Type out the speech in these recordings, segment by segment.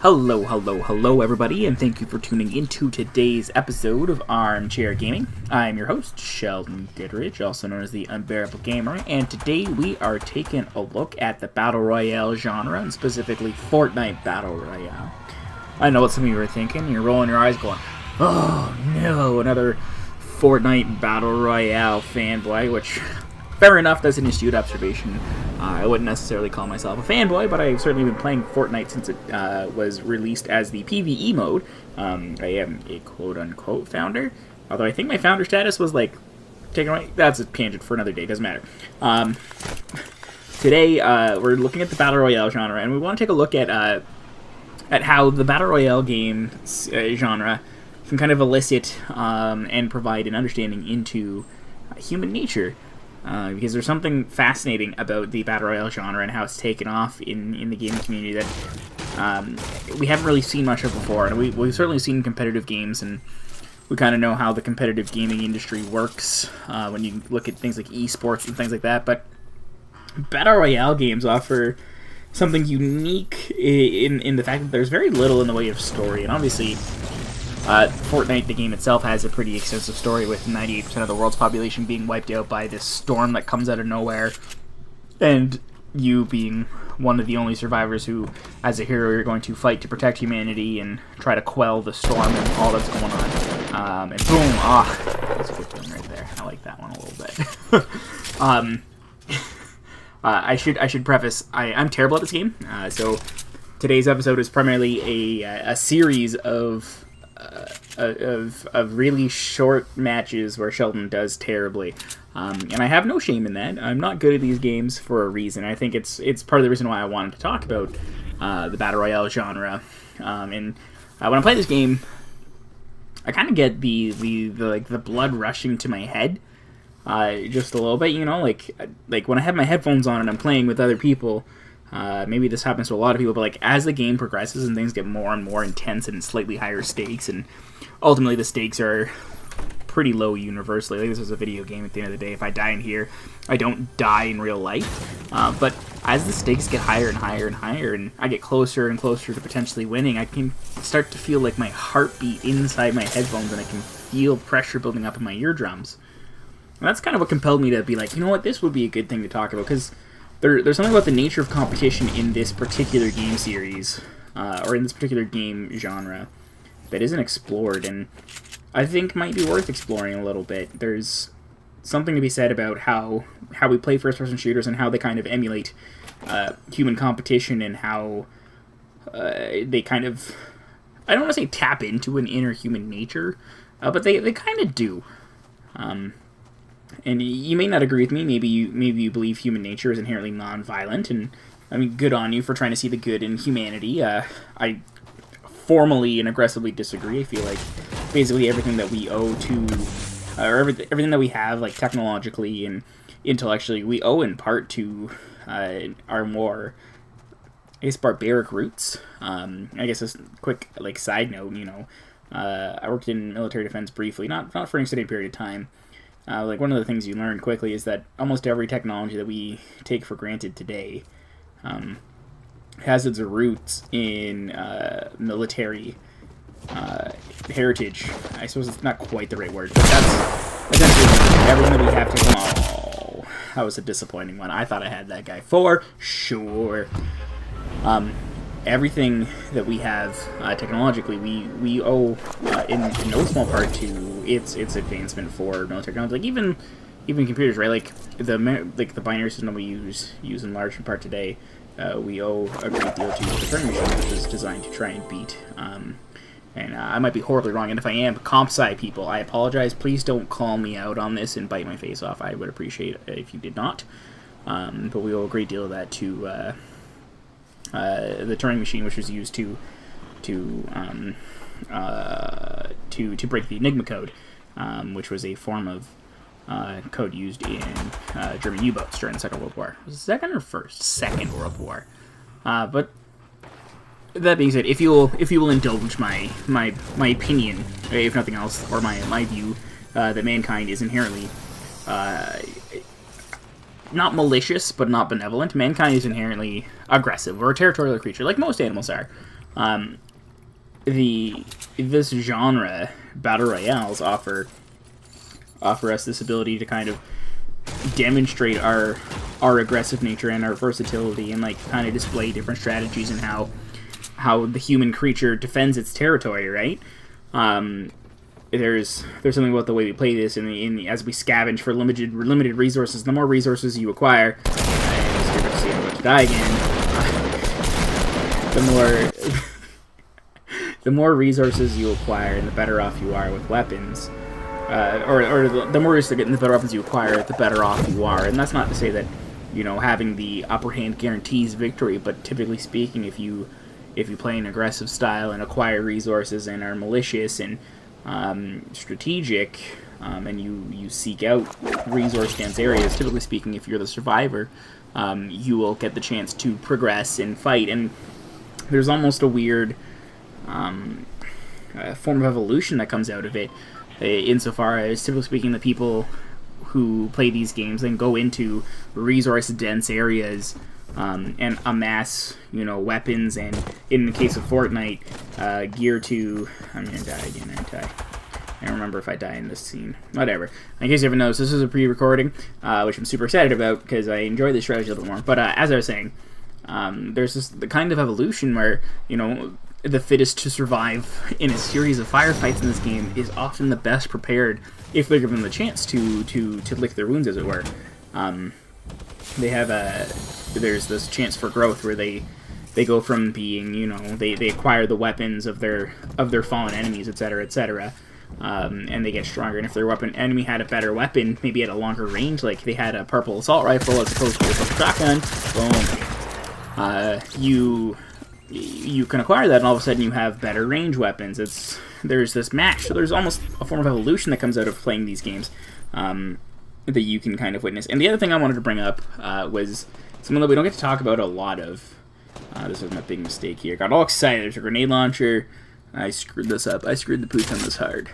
Hello everybody, and thank you for tuning into today's episode of Armchair Gaming. I'm your host, Sheldon Goodrich, also known as the Unbearable Gamer, and today we are taking a look at the Battle Royale genre, and specifically Fortnite Battle Royale. I know what some of you are thinking, you're rolling your eyes going, oh no, another Fortnite Battle Royale fanboy, which, fair enough, that's an astute observation. I wouldn't necessarily call myself a fanboy, but I've certainly been playing Fortnite since it was released as the PvE mode. I am a quote-unquote founder, although I think my founder status was, like, taken away. That's a tangent for another day, doesn't matter. Today, we're looking at the Battle Royale genre, and we want to take a look at how the Battle Royale game genre can kind of elicit and provide an understanding into human nature. Because there's something fascinating about the Battle Royale genre and how it's taken off in the gaming community that we haven't really seen much of before. And we've certainly seen competitive games, and we kind of know how the competitive gaming industry works when you look at things like esports and things like that. But Battle Royale games offer something unique in the fact that there's very little in the way of story. And obviously, Fortnite, the game itself, has a pretty extensive story with 98% of the world's population being wiped out by this storm that comes out of nowhere, and you being one of the only survivors who, as a hero, you're going to fight to protect humanity and try to quell the storm and all that's going on. And boom, that's a good one right there. I like that one a little bit. I should preface, I'm terrible at this game, so today's episode is primarily a series of really short matches where Sheldon does terribly, and I have no shame in that. I'm not good at these games for a reason. I think it's part of the reason why I wanted to talk about the Battle Royale genre. And when I play this game, I kind of get the blood rushing to my head, just a little bit. You know, like when I have my headphones on and I'm playing with other people. Maybe this happens to a lot of people, but like as the game progresses and things get more and more intense and slightly higher stakes, and ultimately the stakes are pretty low universally. Like, this is a video game at the end of the day. If I die in here, I don't die in real life. But as the stakes get higher and higher and higher, and I get closer and closer to potentially winning, I can start to feel like my heartbeat inside my headphones, and I can feel pressure building up in my eardrums. And that's kind of what compelled me to be like, you know what, this would be a good thing to talk about, because there's something about the nature of competition in this particular game series, or in this particular game genre, that isn't explored, and I think might be worth exploring a little bit. There's something to be said about how we play first-person shooters and how they kind of emulate human competition, and how they kind of, I don't want to say tap into an inner human nature, but they kind of do. And you may not agree with me. Maybe you believe human nature is inherently non-violent, and I mean, good on you for trying to see the good in humanity. I formally and aggressively disagree. I feel like basically everything that we owe to, or everything that we have, like technologically and intellectually, we owe in part to our more, I guess, barbaric roots. I guess a quick side note. You know, I worked in military defense briefly, not for an extended period of time. One of the things you learn quickly is that almost every technology that we take for granted today has its roots in military heritage. I suppose it's not quite the right word, but that's essentially everything that we have to... Oh, that was a disappointing one. I thought I had that guy for sure. Everything that we have technologically, we owe in no small part to its advancement for military technology. Like even computers, right? Like the binary system we use in large part today, we owe a great deal to the Turing machine, which was designed to try and beat. And I might be horribly wrong, and if I am, comp sci people, I apologize. Please don't call me out on this and bite my face off. I would appreciate it if you did not. But we owe a great deal of that to the Turing machine, which was used to break the Enigma code, which was a form of code used in German U-boats during the Second World War. Was it Second or First? Second World War. But that being said, if you will indulge my opinion, if nothing else, or my view that mankind is inherently not malicious, but not benevolent. Mankind is inherently aggressive, or a territorial creature, like most animals are. This genre, battle royales, offer us this ability to kind of demonstrate our aggressive nature and our versatility, and like kind of display different strategies and how the human creature defends its territory, right? There's something about the way we play this as we scavenge for limited resources. The more resources you acquire, and you're going to see I'm about to die again. The more resources you acquire, and the better off you are with weapons. The more resources you get, and the better weapons you acquire, the better off you are. And that's not to say that, having the upper hand guarantees victory, but typically speaking, if you play an aggressive style and acquire resources and are malicious and strategic, and you seek out resource-dense areas, typically speaking, if you're the survivor, you will get the chance to progress and fight. And there's almost a weird form of evolution that comes out of it, insofar as, typically speaking, the people who play these games then go into resource-dense areas and amass, weapons, and in the case of Fortnite, gear to... I'm gonna die again, aren't I? I don't remember if I die in this scene. Whatever. In case you haven't noticed, this is a pre-recording, which I'm super excited about, because I enjoy this strategy a little bit more. But as I was saying, there's the kind of evolution where, the fittest to survive in a series of firefights in this game is often the best prepared if they're given the chance to lick their wounds, as it were. They have there's this chance for growth where they go from being, they acquire the weapons of their fallen enemies, etc., etc., and they get stronger. And if their enemy had a better weapon, maybe at a longer range, like they had a purple assault rifle as opposed to a purple shotgun, boom, you can acquire that, and all of a sudden you have better range weapons. There's this match, so there's almost a form of evolution that comes out of playing these games that you can kind of witness. And the other thing I wanted to bring up was something that we don't get to talk about a lot of. This was my big mistake here. Got all excited. There's a grenade launcher. I screwed this up. I screwed the pooch on this hard.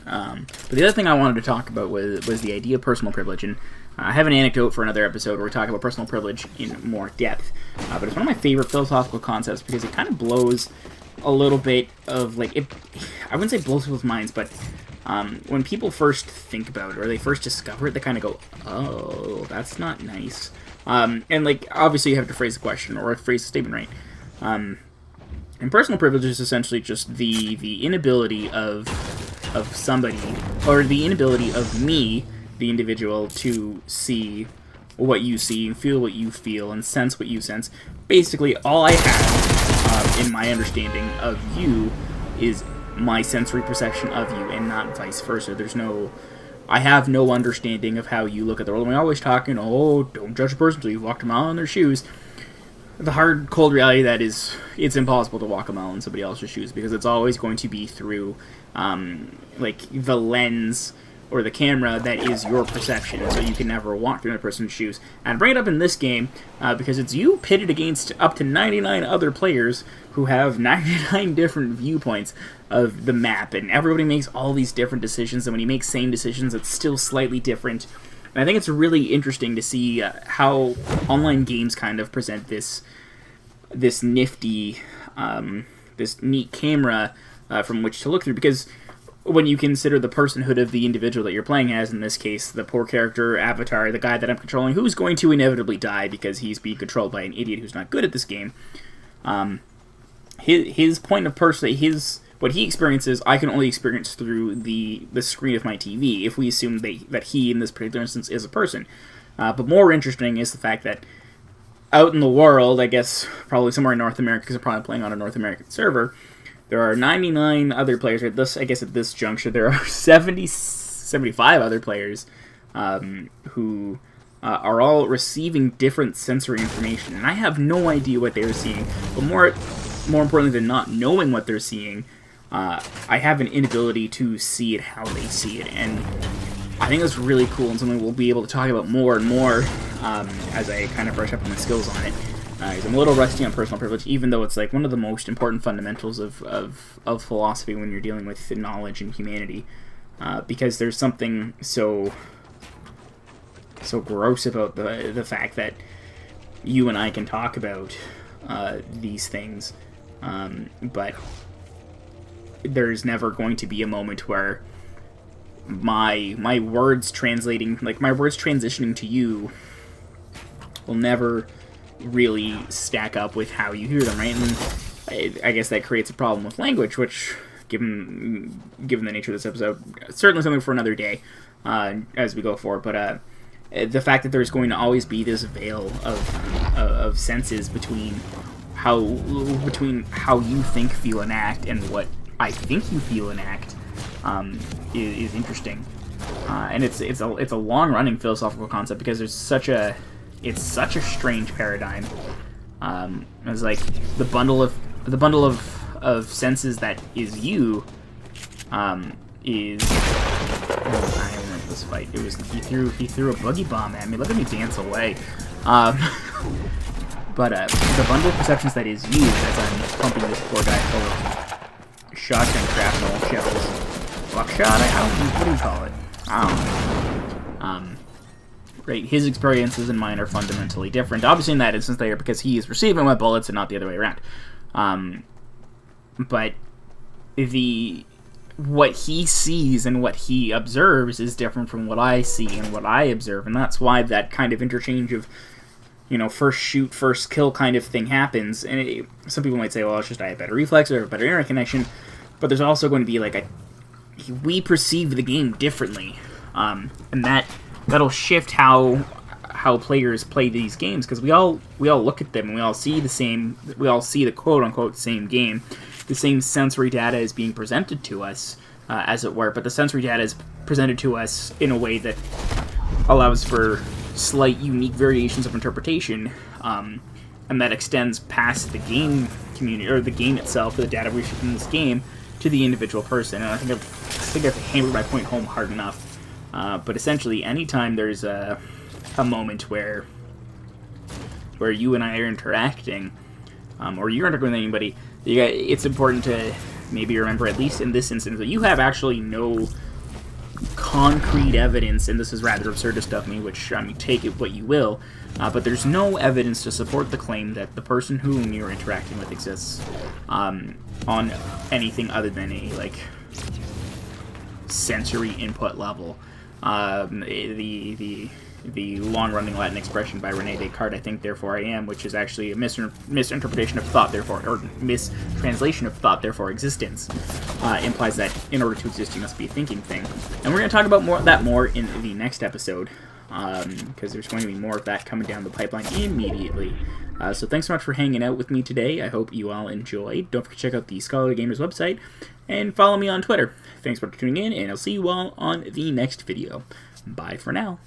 But the other thing I wanted to talk about was the idea of personal privilege. And I have an anecdote for another episode where we talk about personal privilege in more depth. But it's one of my favorite philosophical concepts because it kind of blows a little bit of, like, I wouldn't say blows people's minds, but when people first think about it or they first discover it, they kind of go, oh, that's not nice. And, like, obviously you have to phrase the question or phrase the statement right. And personal privilege is essentially just the inability of somebody, or the inability of me, the individual, to see what you see, and feel what you feel, and sense what you sense. Basically, all I have in my understanding of you is my sensory perception of you, and not vice versa. I have no understanding of how you look at the world. And we always talk, don't judge a person until you've walked a mile in their shoes. The hard, cold reality that is, it's impossible to walk a mile in somebody else's shoes, because it's always going to be through, like, the lens or the camera that is your perception, so you can never walk through another person's shoes. And I bring it up in this game because it's you pitted against up to 99 other players who have 99 different viewpoints of the map, and everybody makes all these different decisions, and when you make same decisions, it's still slightly different. And I think it's really interesting to see how online games kind of present this nifty, this neat camera from which to look through, because when you consider the personhood of the individual that you're playing as, in this case, the poor character, Avatar, the guy that I'm controlling, who's going to inevitably die because he's being controlled by an idiot who's not good at this game, his point of what he experiences, I can only experience through the screen of my TV, if we assume that he, in this particular instance, is a person. But more interesting is the fact that out in the world, I guess probably somewhere in North America, because I'm probably playing on a North American server, there are 99 other players. At this juncture, there are 75 other players who are all receiving different sensory information. And I have no idea what they're seeing. But more importantly than not knowing what they're seeing, I have an inability to see it how they see it. And I think that's really cool and something we'll be able to talk about more and more as I kind of brush up on my skills on it. I'm a little rusty on personal privilege, even though it's like one of the most important fundamentals of philosophy when you're dealing with knowledge and humanity, because there's something so gross about the fact that you and I can talk about these things But there's never going to be a moment where my words translating, like my words transitioning to you, will never really stack up with how you hear them, right? And I guess that creates a problem with language, which, given the nature of this episode, certainly something for another day as we go forward. But the fact that there's going to always be this veil of senses between how you think, feel, and act, and what I think you feel and act is interesting, and it's a long running philosophical concept because it's such a strange paradigm. It's like the bundle of senses that is you is. I remember this fight. It was he threw a boogie bomb at me. Look at me dance away. But the bundle of perceptions that is you, as I'm pumping this poor guy full of shotgun shrapnel shells, buckshot. What do you call it? I don't know. Right, his experiences and mine are fundamentally different. Obviously, in that instance, they are because he is receiving my bullets and not the other way around. But what he sees and what he observes is different from what I see and what I observe, and that's why that kind of interchange of, first shoot, first kill kind of thing happens. And some people might say, well, it's just I have better reflex or a better internet connection, but there's also going to be like we perceive the game differently, and that'll shift how players play these games, because we all look at them and we all see the quote unquote same game. The same sensory data is being presented to us, as it were, but the sensory data is presented to us in a way that allows for slight unique variations of interpretation, and that extends past the game community, or the game itself, the data we see from this game, to the individual person. And I think I've hammered my point home hard enough. But essentially, anytime there's a moment where you and I are interacting, or you're interacting with anybody, it's important to maybe remember, at least in this instance, that you have actually no concrete evidence, and this is rather absurdist of me, which, take it what you will, but there's no evidence to support the claim that the person whom you're interacting with exists on anything other than a, sensory input level. The long-running Latin expression by René Descartes, I think, therefore I am, which is actually a misinterpretation of thought, therefore, or mistranslation of thought, therefore existence, implies that in order to exist, you must be a thinking thing. And we're going to talk about that more in the next episode, because there's going to be more of that coming down the pipeline immediately. So thanks so much for hanging out with me today. I hope you all enjoyed. Don't forget to check out the Scholarly Gamers website, and follow me on Twitter. Thanks for tuning in, and I'll see you all on the next video. Bye for now.